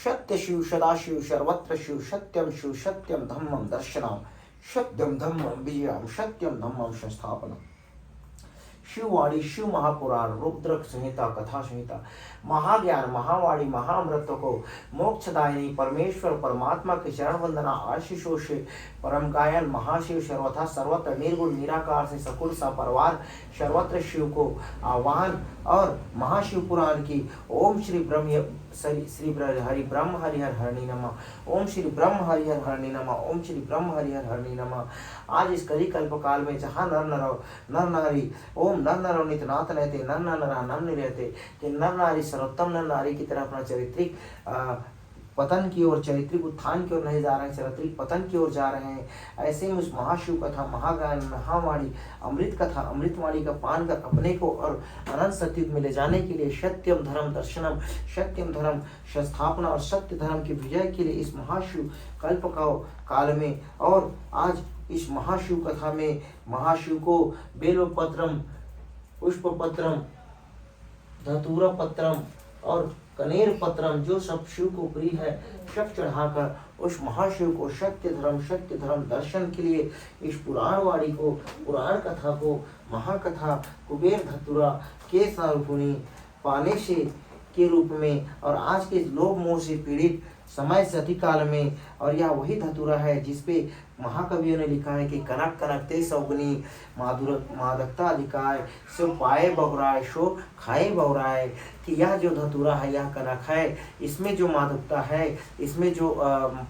सत्य शिव सदाशिव सर्वत्र शिव सत्यम शिव सत्यम धम्मम दर्शनम सत्यम धम्मम विजयम सत्यम धम्मम संस्थापनम। शिववाणी शिव महापुराण रुद्र संहिता कथा संहिता महाज्ञान महावाणी महाअमृत को मोक्षदायिनी परमेश्वर परमात्मा के चरण वंदना आशीषों से परम गायन महाशिव सर्वथा सर्वत्र निर्गुण निराकार से सकुल सा परिवार सर्वत्र शिव को आह्वान और महाशिव पुराण की ओम श्री ब्रह्म श्री हरि ब्रह्म हरिहर हरणी नमः ओम श्री ब्रह्म हरिहर हरणी नमः ओम श्री ब्रह्म हरिहर हरणी नमः। आज इस कली कल्प काल में जहाँ नर नारी ओम नर नरो नित नाथ रहते नर नरा नर नहीं रहते कि नर नारी सर्वोत्तम नर नारी की तरह अपना चारित्रिक पतन की ओर चारित्रिक उत्थान की ओर नहीं जा रहे हैं, चारित्रिक पतन की ओर जा रहे हैं। ऐसे में उस महाशिव कथा महागान महावाणी अमृत कथा अमृतवाणी का पान कर अपने को और अनंत सत्युग में ले जाने के लिए सत्यम धर्म दर्शनम सत्यम धर्म संस्थापना और सत्य धर्म की विजय के लिए इस महाशिव कल्प काल में और आज इस महाशिव कथा में महाशिव को बेलपत्रम पुष्पपत्रम धतूरा पत्रम और कनेर पत्रम जो सब शिव को प्रिय है सब चढ़ाकर उस महाशिव को सत्य धर्म दर्शन के लिए इस पुराण वाणी को पुराण कथा को महाकथा कुबेर धतुरा के सारूपुनी पाने से के रूप में और आज के लोभ मोह से पीड़ित समय से अधिकाल में और यह वही धतुरा है जिसपे महाकवियों ने लिखा है कि कनक कनक ते सौगनी मादकता अधिकाय सो पाए बहुराय सो खाए बहुराय कि यह जो धतूरा है यह कनक है, इसमें जो मादकता है इसमें जो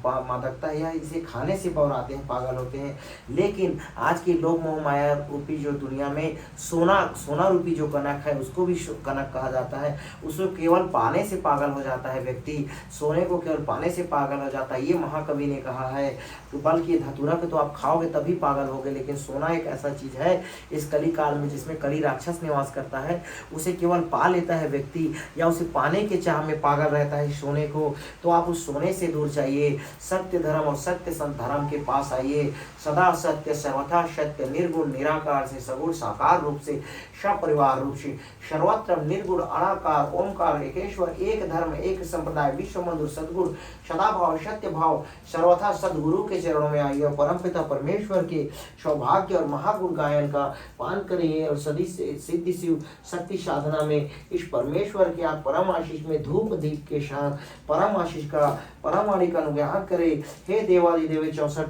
मादकता है यह इसे खाने से बहुराते हैं पागल होते हैं। लेकिन आज की लोभ मोह माया रूपी जो दुनिया में सोना रूपी जो कनक है उसको भी कनक कहा जाता है, उसको केवल पाने से पागल हो जाता है व्यक्ति, सोने को केवल पाने से पागल हो जाता है। ये महाकवि ने कहा है तो बल्कि धतूरा को तो आप खाओगे तभी पागल होगे, लेकिन सोना एक ऐसा चीज है इस कली काल में जिसमें कली राक्षस निवास करता है, उसे केवल पा लेता है व्यक्ति या उसे पाने के चाह में पागल रहता है सोने को। तो आप उस सोने से दूर जाइए, सत्य धर्म और सत्य संत धर्म के पास आइए। सदा सत्य सर्वथा सत्य निर्गुण निराकार से सगुण साकार रूप से सपरिवार रूप से सर्वत्र निर्गुण अनाकार ओंकार एकेश्वर एक धर्म एक संप्रदाय विश्व बंधु सद्गुण सदाभाव सत्य भाव सर्वथा सदगुरु के चरणों में आइए और परमपिता परमेश्वर के सौभाग्य और महागुण गायन का पान करिए और सिद्धि शिव शक्ति साधना में इस परमेश्वर के आप परम आशीष में धूप दीप के साथ परम आशीष का परम वाणी का अनुग्रह करे। हे देवादि देवी 64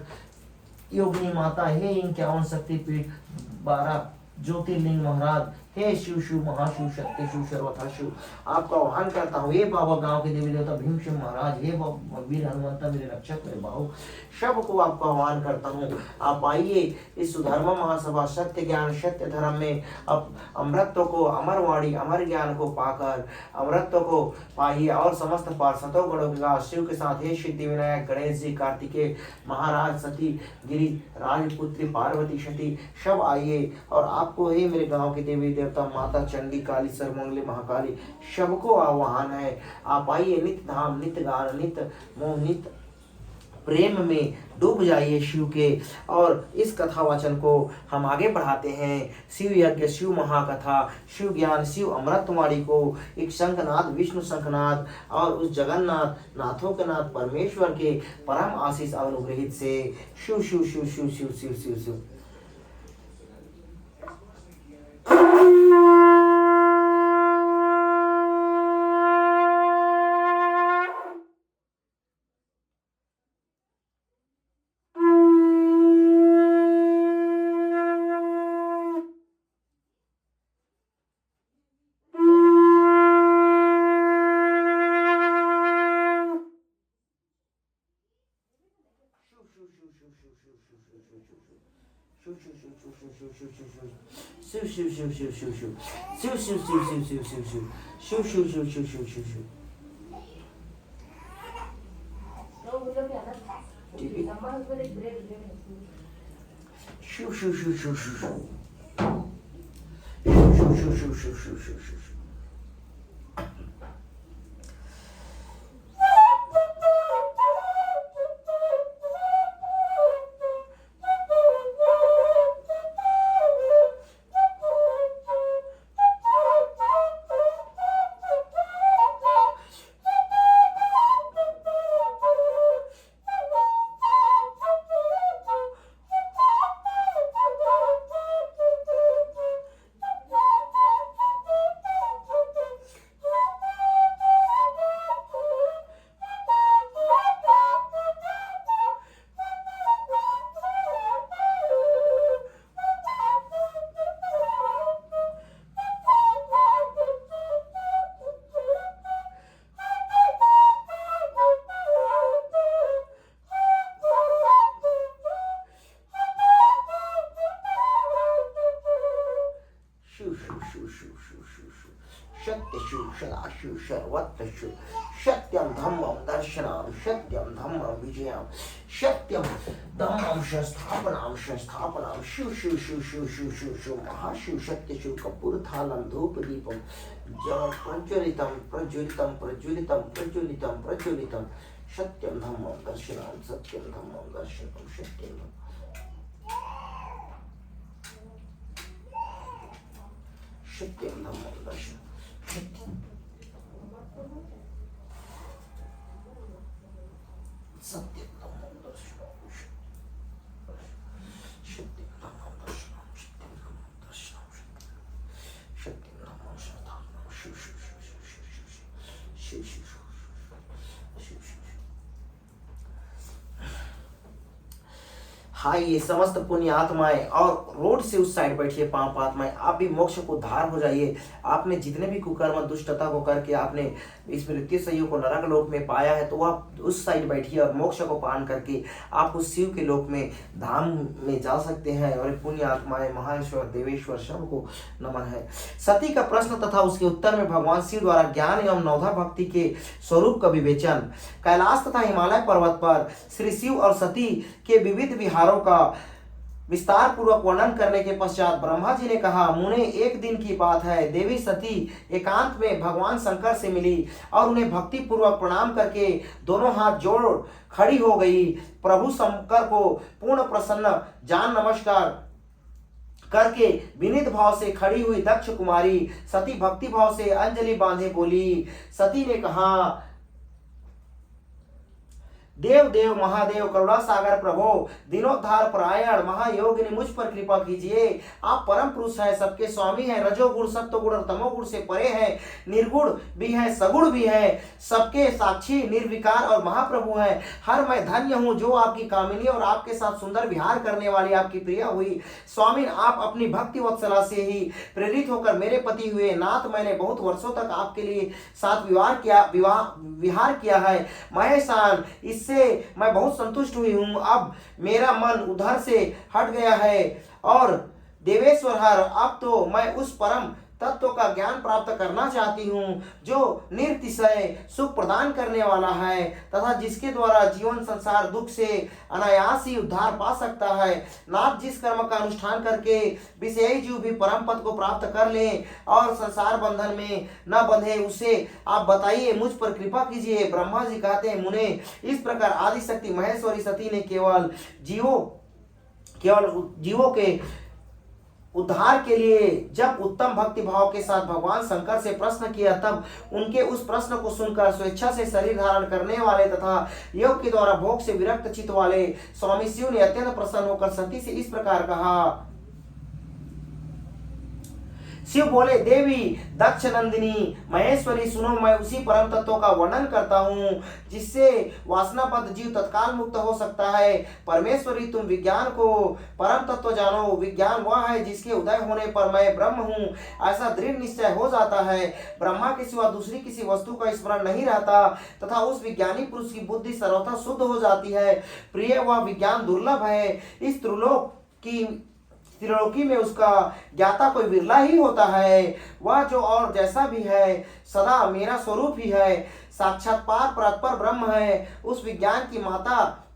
योगिनी माता, हे इक्यावन शक्तिपीठ 12 ज्योतिर्लिंग महाराज, हे शिव शिव महाशिव सत्य शिव सर्वथा शिव, आपका आह्वान करता हूँ। हे बाबा गांव के देवी देवता भीम शिव महाराज, हे वीर हनुमंता मेरे रक्षक मेरे बाहु, सबको आपका आह्वान करता हूँ। आप आइए इस सुधर्म महासभा सत्य ज्ञान सत्य धर्म में अब अमृतत्व को अमर वाणी अमर ज्ञान को पाकर अमृतत्व को पाइए और समस्त पार्षदों गणों के साथ शिव के साथ हे सिद्धि विनायक गणेश जी कार्तिकेय महाराज सती गिरी राजपुत्री पार्वती सती सब आइए और आपको हे मेरे गाँव के देवी देवता माता चंडी काली सर्वमंगली महाकाली सबको आह्वान है। आप आइए नित्य धाम नित्य गान नित्य मोह नित्य प्रेम में डूब जाइए शिव के। और इस कथा वचन को हम आगे बढ़ाते हैं। शिव यज्ञ शिव महाकथा शिव ज्ञान शिव अमृतवाणी को एक शंखनाद विष्णु शंखनाद और उस जगन्नाथ नाथों के नाथ परमेश्वर के परम आशीष अनुग्रहित से शिव शिव शिव शिव शिव शिव शिव शिव शिव सत्यम धम्मम दर्शनम सत्यम धम्मम विजयम सत्यम धम्मम संस्थापनाम संस्थापनाम शिव शिव शिव शिव शिव शिव शिव महाशिव सत्य शिव कपूर थालम धूप दीपम जल प्रज्वलितम प्रज्वलितम प्रज्वलितम प्रज्वलितम प्रज्वलितम सत्यम धम्मम दर्शनम सत्यम धम्मम दर्शनम सत्यम सत्यम धम्मम दर्शनम सत्यम धम्मम दर्शनम सत्यम धम्मम दर्शनम सत्यम धम्मम दर्शनम सत्यम धम्मम संस्थापनम शिव शिव शिव शिव शिव शिव शिव शिव शिव शिव। हाँ, ये समस्त पुण्य आत्माएं और रोड से उस साइड बैठिए पाप आत्माएं, आप भी मोक्ष को उद्धार हो जाइए। आपने जितने भी कुकर्म दुष्टता को करके आपने इस मृत्यु संयोग को नरक लोक में पाया है, तो आप उस साइड बैठिए और मोक्ष को पान करके आप उस शिव के लोक में धाम में जा सकते हैं। और पुण्य आत्माएं महाईश्वर देवेश्वर सबको नमन है। सती का प्रश्न तथा उसके उत्तर में भगवान शिव द्वारा ज्ञान एवं नवधा भक्ति के स्वरूप का विवेचन। कैलाश तथा हिमालय पर्वत पर श्री शिव और सती के विविध विहारों का विस्तार पूर्वक वर्णन करने के पश्चात ब्रह्मा जी ने कहा, मुने एक दिन की बात है, देवी सती एकांत में भगवान शंकर से मिली और उन्हें भक्ति पूर्वक प्रणाम करके दोनों हाथ जोड़ खड़ी हो गई। प्रभु शंकर को पूर्ण प्रसन्न जान नमस्कार करके विनीत भाव से खड़ी हुई दक्ष कुमारी सती भक्ति भाव से अंजलि बांधे बोली। सती ने कहा, देव देव महादेव करुणा सागर प्रभो दीनोद्धार परायण महायोगिनी मुझ पर कृपा कीजिए। आप परम पुरुष हैं, सबके स्वामी हैं, रजोगुण सत्वगुण और तमोगुण से परे हैं, निर्गुण भी हैं सगुण भी हैं, सबके साक्षी निर्विकार और महाप्रभु हैं। हर मैं धन्य हूँ जो आपकी कामिनी और आपके साथ सुंदर विहार करने वाली आपकी प्रिया हुई। स्वामी आप अपनी भक्ति वत्सला से ही प्रेरित होकर मेरे पति हुए। नाथ मैंने बहुत वर्षों तक आपके लिए साथ विहार किया है। महेशान इससे मैं बहुत संतुष्ट हुई हूँ। अब मेरा मन उधर से हट गया है और देवेश्वर हर अब तो मैं उस परम तत्व का ज्ञान प्राप्त करना चाहती हूँ जो निर्तिशय सुख प्रदान करने वाला है तथा जिसके द्वारा जीवन संसार दुख से अनायास ही उद्धार पा सकता है। नाथ जिस कर्म का अनुष्ठान करके विषयी जीव भी परम पद को प्राप्त कर ले और संसार बंधन में न बंधे, उसे आप बताइए, मुझ पर कृपा कीजिए। ब्रह्मा जी कहते हैं, मुने इस प्रकार आदि शक्ति महेश्वरी सती ने केवल जीवों के उद्धार के लिए जब उत्तम भक्ति भाव के साथ भगवान शंकर से प्रश्न किया, तब उनके उस प्रश्न को सुनकर स्वेच्छा से शरीर धारण करने वाले तथा योग के द्वारा भोग से विरक्त चित्त वाले स्वामी शिव ने अत्यंत प्रसन्न होकर सती से इस प्रकार कहा। शिव बोले, देवी दक्ष नंदिनी महेश्वरी सुनो, मैं उसी परम तत्व का वर्णन करता हूँ जिससे वासनाबद्ध जीव तत्काल मुक्त हो सकता है। परमेश्वरी तुम विज्ञान को परम तत्व जानो। विज्ञान वह है जिसके उदय होने पर मैं ब्रह्म हूँ ऐसा दृढ़ निश्चय हो जाता है। ब्रह्मा के सिवा दूसरी किसी वस्तु का स्मरण नहीं रहता तथा उस विज्ञानी पुरुष की बुद्धि सर्वथा शुद्ध हो जाती है। प्रिय, वह विज्ञान दुर्लभ है। इस त्रिलोकी में उसका ज्ञाता कोई विरला ही होता है। वह जो और जैसा भी है सदा मेरा स्वरूप ही है, साक्षात पार परतपर ब्रह्म है। उस विज्ञान की माता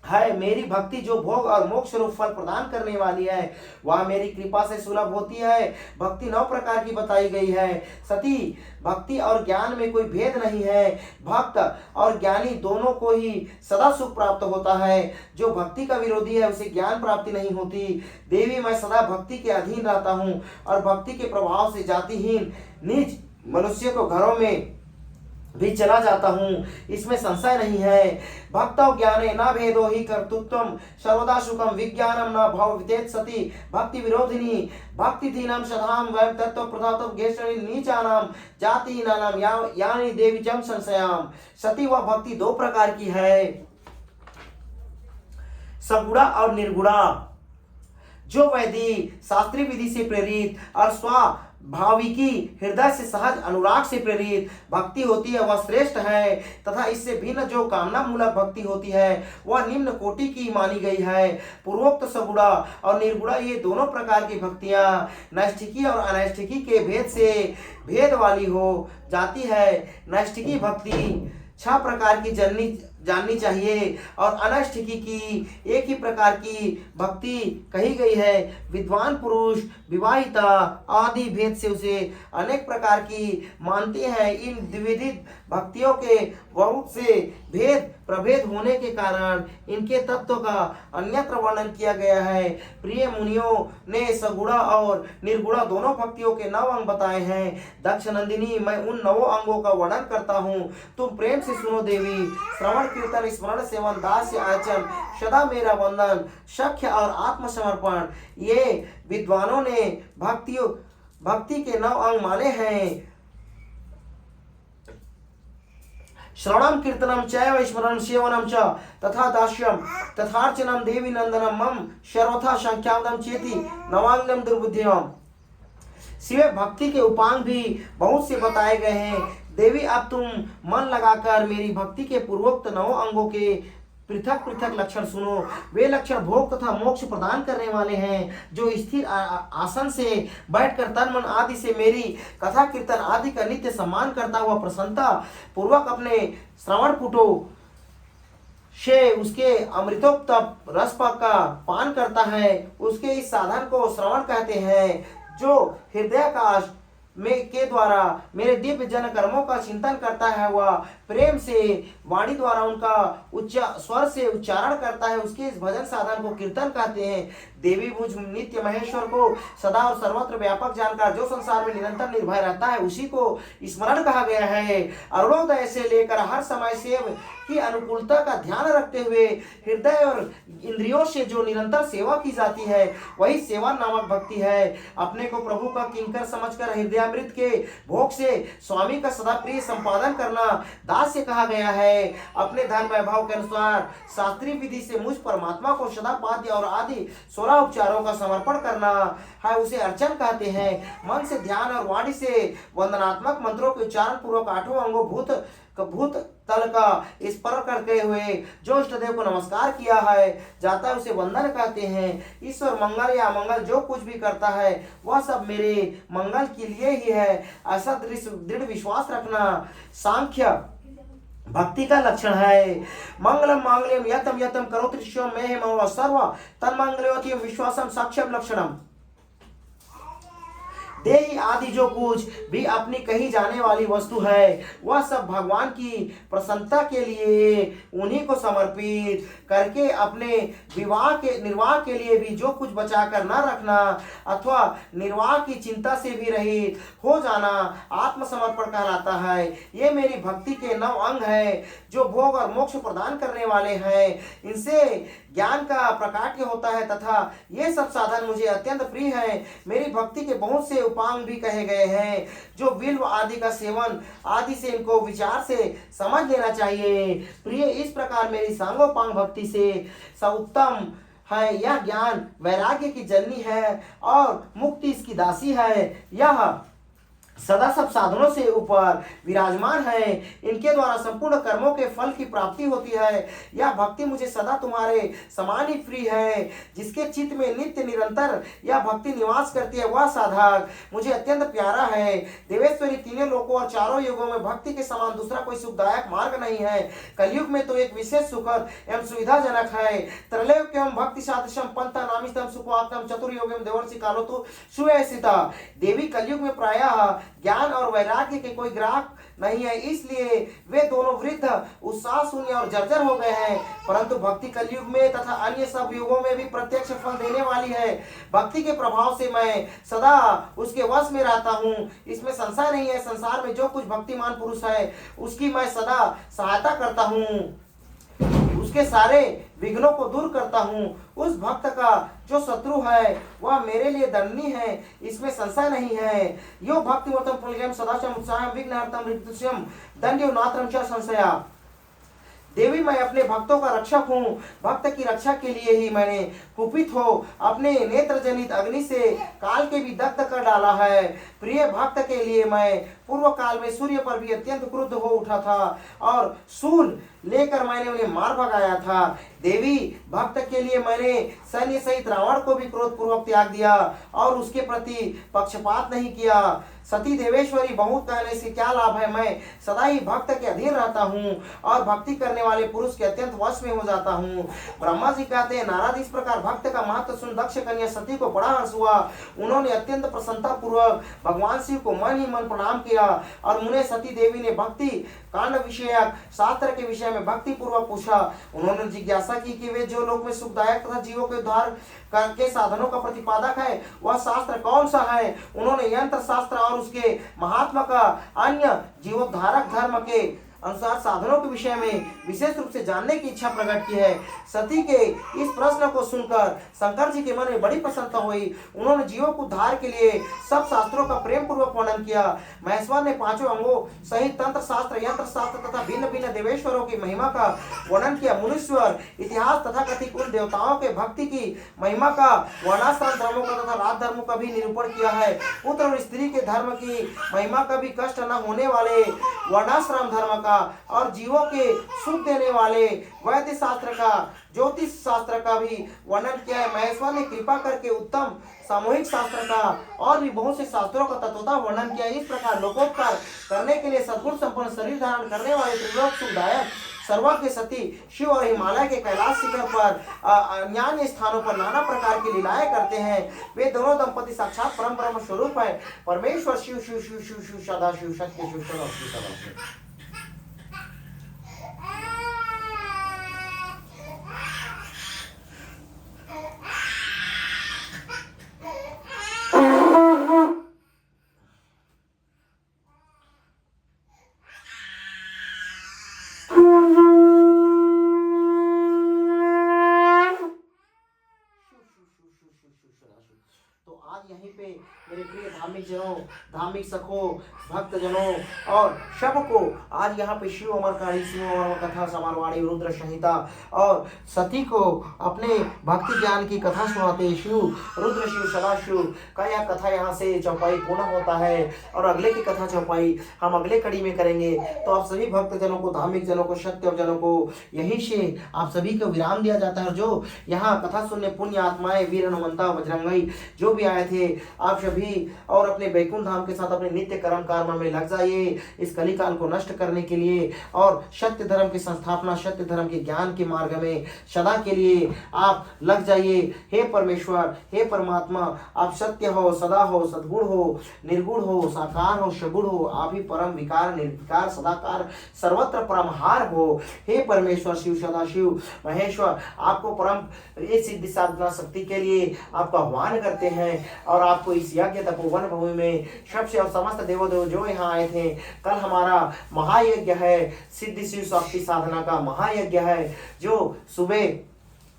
है मेरी भक्ति जो भोग और मोक्ष रूप फल प्रदान करने वाली है। वह मेरी कृपा से सुलभ होती है। भक्ति 9 प्रकार की बताई गई है। सती, भक्ति और ज्ञान में कोई भेद नहीं है। भक्त और ज्ञानी दोनों को ही सदा सुख प्राप्त होता है। जो भक्ति का विरोधी है उसे ज्ञान प्राप्ति नहीं होती। देवी, मैं सदा भक्ति के अधीन रहता हूँ और भक्ति के प्रभाव से जातिहीन नीच मनुष्य को घरों में भी चला जाता हूँ, इसमें संशय नहीं है। भक्तौ ज्ञाने न भेदो ही कर्तृत्वम सर्वदा सुखम विज्ञानम न भवेत् सती भक्ति विरोधिनी भक्ति दीनम सधाम वैम तत्व प्रधातव गेशरी नीचानाम जाति नानाम यानी देवी जम संशयाम। सती व भक्ति 2 प्रकार की है, सगुणा और निर्गुणा। जो वैदिक शास्त्रीय विधि से प्रेरित और स्व भाविकी हृदय से सहज अनुराग से प्रेरित भक्ति होती है वह श्रेष्ठ है, तथा इससे भिन्न जो कामना मूलक भक्ति होती है वह निम्न कोटि की मानी गई है। पूर्वोक्त सगुणा और निर्गुणा ये दोनों प्रकार की भक्तियां नैष्ठिकी और अनैष्ठिकी के भेद से भेद वाली हो जाती है। नैष्ठिकी भक्ति 6 प्रकार की जाननी चाहिए और अनैष्ठिकी की एक ही प्रकार की भक्ति कही गई है। विद्वान पुरुष विवाहिता आदि भेद से उसे अनेक प्रकार की मानते हैं। इन द्विविध भक्तियों के बहुत से भेद प्रभेद होने के कारण इनके तत्व का अन्यत्र वर्णन किया गया है। प्रिय मुनियों ने सगुणा और निर्गुणा दोनों भक्तियों के 9 अंग बताए हैं। दक्ष नंदिनी, मैं उन 9 अंगों का वर्णन करता हूँ, तुम प्रेम से सुनो देवी। श्रवण कीर्तन स्मरण सेवन दास्य आचरण सदा मेरा वंदन सख्य और आत्मसमर्पण, ये विद्वानों ने भक्ति के 9 अंग माने हैं। श्रवणम कीर्तनम चैव स्मरणम सेवनम च तथा दास्यम तथार्चनम देवी नंदनम मम सर्वथा संख्यावदम चेति नवांगम दुर्बुद्धियम। शिव भक्ति के उपांग भी बहुत से बताए गए हैं। देवी, अब तुम मन लगाकर मेरी भक्ति के पूर्वोक्त 9 अंगों के पृथक पृथक लक्षण सुनो। वे लक्षण भोग तथा मोक्ष प्रदान करने वाले हैं। जो स्थिर आसन से बैठकर तन मन आदि से मेरी कथा कीर्तन आदि का नित्य सम्मान करता हुआ प्रसन्नता पूर्वक अपने श्रवण पुटो से उसके अमृतोक्त रस का पान करता है, उसके इस साधन को श्रवण कहते हैं। जो हृदयाकाश में के द्वारा मेरे दिव्य जन कर्मों का चिंतन करता है, वह प्रेम से वाणी द्वारा उनका उच्च स्वर से उच्चारण करता है, उसके इस भजन साधन को कीर्तन कहते हैं। देवी मुझ नित्य महेश्वर को सदा और सर्वत्र व्यापक जानकर जो संसार में निरंतर निर्भय रहता है उसी को स्मरण कहा गया है। अरुणोदय से लेकर हर समय सेव की अनुकूलता का ध्यान रखते हुए हृदय और इंद्रियों से जो निरंतर सेवा की जाती है वही सेवा नामक भक्ति है। अपने को प्रभु का किंकर समझकर हृदयामृत के भोग से स्वामी का सदा प्रिय संपादन करना दास्य कहा गया है। अपने धन वैभव के अनुसार शास्त्रीय विधि से मुझ परमात्मा को सदा पाद्य और आदि 16 उपचारों का समर्पण करना है, उसे अर्चन कहते हैं। मन से ध्यान और वाणी से वंदनात्मक मंत्रों के उच्चारण पूर्वक 8 अंगों भूत तल का स्पर्श करते हुए जो इष्टदेव को नमस्कार किया है जाता है उसे वंदन कहते हैं। ईश्वर मंगल या मंगल जो कुछ भी करता है वह सब मेरे मंगल के लिए ही है, ऐसा दृढ़ विश्वास रखना सांख्य भक्ति का लक्षण है। मंगलम मांगल्यम यतम यतम करोति शिवम मे मम सर्व तन्मंगलवती विश्वासम साक्ष्यम लक्षणम। देही आदि जो कुछ भी अपनी कही जाने वाली वस्तु है वह सब भगवान की प्रसन्नता के लिए उन्हीं को समर्पित करके अपने निर्वाह के लिए भी जो कुछ बचाकर न रखना अथवा निर्वाह की चिंता से भी रहित हो जाना आत्मसमर्पण कहलाता है। ये मेरी भक्ति के 9 अंग है जो भोग और मोक्ष प्रदान करने वाले हैं। इनसे ज्ञान का प्रकाट्य होता है तथा ये सब साधन मुझे अत्यंत प्रिय है। मेरी भक्ति के बहुत से उपांग भी कहे गए हैं जो बिल्व आदि का सेवन आदि से इनको विचार से समझ लेना चाहिए। प्रिय, इस प्रकार मेरी सांगोपांग भक्ति से सर्वोत्तम है। यह ज्ञान वैराग्य की जननी है और मुक्ति इसकी दासी है। यह सदा सब साधनों से ऊपर विराजमान है। इनके द्वारा संपूर्ण कर्मों के फल की प्राप्ति होती है। यह भक्ति मुझे सदा तुम्हारे समान ही प्रिय है। जिसके चित्त में नित्य निरंतर यह भक्ति निवास करती है वह साधक मुझे अत्यंत प्यारा है। देवेश्वरी, तीनों लोकों और चारों युगों में भक्ति के समान दूसरा कोई सुखदायक मार्ग नहीं है। कलयुग में तो एक विशेष सुखद एवं सुविधाजनक है। त्रैलोक्य एवं भक्ति सादृशम पंथा नामिस्तम सुखवाक्तम चतुर्युगम देवर्षि कालो तो सुयसिता। देवी, कलयुग में प्रायः ज्ञान और वैराग्य के कोई ग्राहक नहीं है, इसलिए वे दोनों वृद्ध उत्साह शून्य और जर्जर हो गए हैं। परंतु भक्ति कलयुग में तथा अन्य सब युगों में भी प्रत्यक्ष फल देने वाली है। भक्ति के प्रभाव से मैं सदा उसके वश में रहता हूँ, इसमें संशय नहीं है। संसार में जो कुछ भक्तिमान पुरुष है उसकी मैं सदा सहायता करता हूँ, उसके सारे विघ्नों को दूर करता हूँ। उस भक्त का जो शत्रु है वह मेरे लिए दंडनीय है, इसमें संशय नहीं है। यो भक्तिमतम पुण्यम सदाचम उत्साहम विघ्नहर्तम ऋतुष्यम दंड्यो नात्रम च संशया। देवी मैं अपने भक्तों का रक्षक हूँ, भक्त की रक्षा के लिए ही मैंने कुपित हो अपने नेत्र जनित अग्नि से काल के भी दग्ध कर डाला है। प्रिय भक्त के लिए मैं पूर्व काल में सूर्य पर भी अत्यंत क्रुद्ध हो उठा था और सूल लेकर मैंने उन्हें मार भगाया था। देवी भक्त के लिए मैंने सैन्य सहित रावण को भी क्रोध पूर्वक त्याग दिया और उसके प्रति पक्षपात नहीं किया। सती देवेश्वरी बहुत कहने से क्या लाभ है, मैं सदा ही भक्त के अधीन रहता हूँ और भक्ति करने वाले पुरुष के अत्यंत वश में हो जाता हूँ। ब्रह्मा जी कहते हैं, नारद इस प्रकार भक्त का महत्व सुन दक्ष कन्या सती को बड़ा हर्ष हुआ। उन्होंने अत्यंत प्रसन्नता पूर्वक भगवान शिव को मन ही मन प्रणाम किया और मुने सती देवी ने भक्ति कांड विषयक शास्त्र के विषय में भक्ति पूर्वक पूछा। उन्होंने जिज्ञासा की कि वे जो लोक में सुखदायक तथा जीवों के उद्धार के साधनों का प्रतिपादक है वह शास्त्र कौन सा है। उन्होंने यंत्र शास्त्र और उसके महात्मा का अन्य जीवोद्धारक धर्म के अनुसार साधनों के विषय में विशेष रूप से जानने की इच्छा प्रकट की है। सती के इस प्रश्न को सुनकर शंकर जी के मन में बड़ी प्रसन्नता हुई। उन्होंने जीवों को उद्धार के लिए सब शास्त्रों का प्रेम पूर्वक वर्णन किया। महेश्वर ने पांचों अंगों सहित तंत्र शास्त्र, यंत्र शास्त्र तथा भिन्न भिन्न देवेश्वरों की महिमा का वर्णन किया। मुनीश्वर इतिहास तथा कथित उन देवताओं के भक्ति की महिमा का, वर्णाश्रम धर्मों का तथा राज धर्मों का भी निरूपण किया है। पुत्र और स्त्री के धर्म की महिमा का भी कष्ट न होने वाले वर्णाश्रम धर्म और जीवों के सुख देने वाले वैद्य शास्त्र का, ज्योतिष शास्त्र का भी वर्णन किया है। महेश्वर ने कृपा करके उत्तम सामूहिक शास्त्र का और भी बहुत से शास्त्रों का तत्वतः वर्णन किया। इस प्रकार लोकोपकार करने के लिए सद्गुण संपन्न शरीर धारण करने वाले त्रिलोक सुखदायक सर्वज्ञ सती शिव और हिमालय के कैलाश शिखर पर अन्य स्थानों पर नाना प्रकार की लीलाएं करते हैं। वे दोनों दंपति साक्षात परम ब्रह्म स्वरूप है। परमेश्वर शिव शिव शिव शिव शिव सदा शिव सत्य शिव सदा शिव। तो आज यहीं पे मेरे प्रिय धार्मिक जनों, धार्मिक सखों, भक्त जनों और सबको आज यहाँ पे शिव अमर कहानी, शिव अमर कथा, समारवाणी, रुद्र संहिता और सती को अपने भक्ति ज्ञान की कथा सुनाते शिव, रुद्र शिव, सदाशिव का यह कथा यहाँ से चौपाई पूर्ण होता है। और अगले की कथा चौपाई हम अगले कड़ी में करेंगे। तो आप सभी भक्त जनों को, धार्मिक जनों को, सत्य जनों को यहीं से आप सभी को विराम दिया जाता है। जो यहाँ कथा सुनने पुण्य आत्माएं, वीर हनुमंता, बजरंगी जो भी आए थे, आप सभी और अपने बैकुंठ धाम के साथ अपने नित्य कर्म कर्म में लग जाइए इस कलिकाल को नष्ट करने के लिए और सत्य धर्म की संस्थापना, सत्य धर्म के ज्ञान के मार्ग में सदा के लिए आप लग जाइए। हे परमेश्वर, हे परमात्मा, आप सत्य हो, सदा हो, सद्गुण हो, निर्गुण हो, साकार हो, सगुण हो, आप ही परम विकार, निर्विकार, सदाकार, सर्वत्र परमहार हो। हे परमेश्वर शिव, सदाशिव, महेश्वर, आपको परम ये सिद्धि साधना शक्ति के लिए आपका आह्वान करते हैं और आपको इस यज्ञ तपोवन भूमि में सबसे और समस्त देवोदेव जो यहाँ आए थे, कल हमारा महायज्ञ है, सिद्धि शिव शक्ति साधना का महायज्ञ है जो सुबह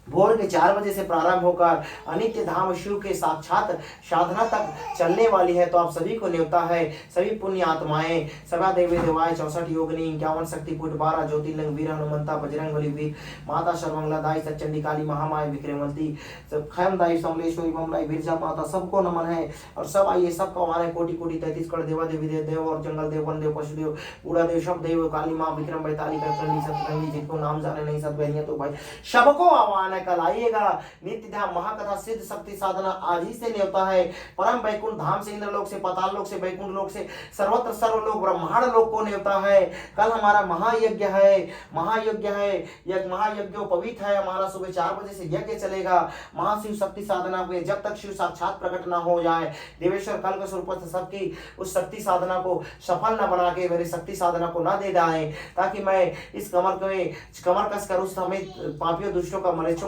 भोर के 4 बजे से प्रारंभ होकर अनित्य धाम शिव के साक्षात साधना तक चलने वाली है। तो आप सभी को न्योता है, सभी पुण्य आत्माएं, सभा देवी देवाय 64 योगिनी, 51 शक्ति कूट, 12 ज्योतिर्लिंग, वीर हनुमंता, बजरंग बली वीर, माता सर्वमंगला दाई, सच्चंडी काली, महामाया विक्रमवंती, खैमदाई, समलेश्वरी, बमलाई, बिरजा माता, सबको नमन है। और सब आइए, सबको हमारे कोटि कोटि 33 करोड़ देवा देवी देव और जंगल देव, वन देव, पशुदेव, बूढ़ा देव, सब देव, काली माँ, विक्रम बैताली, चंडी, सतरंगी, जिनको नाम जाने नहीं सब बहनिया तो भाई सबको आह्वान कल आइएगा। नित्य धाम महाकथा सिद्ध शक्ति साधना आज ही से न्योता है। परम बैकुंठ धाम से, इंद्र लोक से, पाताल लोक से, बैकुंठ लोक से, सर्वत्र सर्वलोक ब्रह्मांड लोक को न्योता है। कल हमारा महायज्ञ है, महायज्ञ है, यज्ञ महायज्ञ पवित्र है। हमारा सुबह 4 बजे से यज्ञ चलेगा महाशिव शक्ति साधना में, जब तक शिव साक्षात प्रकट ना हो जाए। देवेश्वर कल के स्वरूप से सबकी उस शक्ति साधना को सफल न बना के मेरी शक्ति साधना को न दे जाए, ताकि मैं इस कमर कस कर उस समय पापियों दुष्टों का मलेच्छों